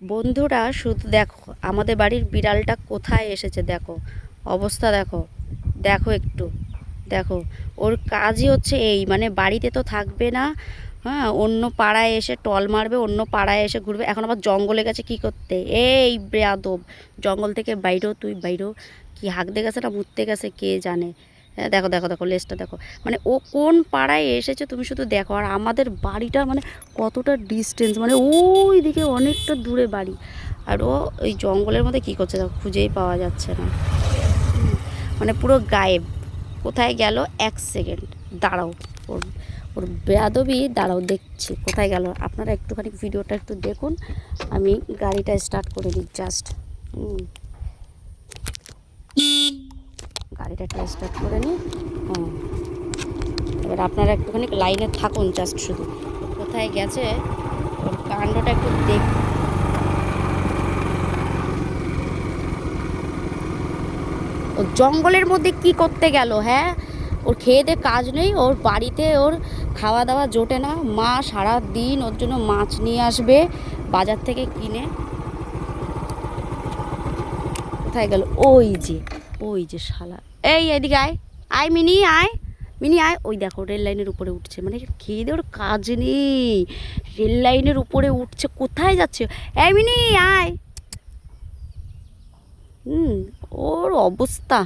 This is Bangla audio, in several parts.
বন্ধুরা শুধু দেখো আমাদের বাড়ির বিড়ালটা কোথায় এসেছে, দেখো অবস্থা, দেখো দেখো একটু দেখো। ওর কাজই হচ্ছে এই, মানে বাড়িতে তো থাকবে না, হ্যাঁ, অন্য পাড়ায় এসে টল মারবে, অন্য পাড়ায় এসে ঘুরবে। এখন আবার জঙ্গলে গেছে কি করতে, এই বেয়াদব, জঙ্গল থেকে বাইরো, তুই বাইরো। কি হাঁকতে গেছে না মুততে গেছে কে জানে। হ্যাঁ, দেখো দেখো দেখো লেজটা দেখো, মানে ও কোন পাড়ায় এসেছে তুমি শুধু দেখো। আর আমাদের বাড়িটা মানে কতটা ডিস্টেন্স, মানে ওই দিকে অনেকটা দূরে বাড়ি, আর ও ওই জঙ্গলের মধ্যে কী করছে দেখো, খুঁজেই পাওয়া যাচ্ছে না। মানে পুরো গায়েব, কোথায় গেল, এক সেকেন্ড দাঁড়াও, ওর ওর বেয়াদবি, দাঁড়াও দেখছি কোথায় গেল। আপনারা একটুখানি ভিডিওটা একটু দেখুন, আমি গাড়িটা স্টার্ট করে দিই জাস্ট। গাড়িটা একটু স্টার্ট করে নিই। হ্যাঁ, এবার আপনারা একটুখানি লাইনে থাকুন জাস্ট, শুধু কোথায় গেছে ওর কাণ্ডটা একটু দেখ। ও জঙ্গলের মধ্যে কি করতে গেল, হ্যাঁ? ওর খেয়ে দে কাজ নেই, ওর বাড়িতে ওর খাওয়া দাওয়া জোটে না, মা সারা দিন ওর জন্য মাছ নিয়ে আসবে বাজার থেকে কিনে। কোথায় গেল, ওই যে, ওই যে শালা, এই এদিকে আয়, আয় মিনি আয়, মিনি আয়। ওই দেখো রেল লাইনের উপরে উঠছে, মানে খেয়ে দিয়ে ওর কাজ নেই, রেল লাইনের উপরে উঠছে, কোথায় যাচ্ছে, এই মিনি আয়। হুম, ওর অবস্থা।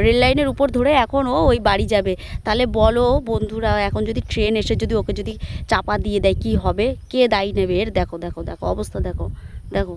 রেল লাইনের উপর ধরে এখন ও ওই বাড়ি যাবে। তাহলে বলো বন্ধুরা, এখন যদি ট্রেন এসে যদি ওকে যদি চাপা দিয়ে দেয় কি হবে, কে দায়ী নেবে এর? দেখো দেখো দেখো অবস্থা, দেখো দেখো।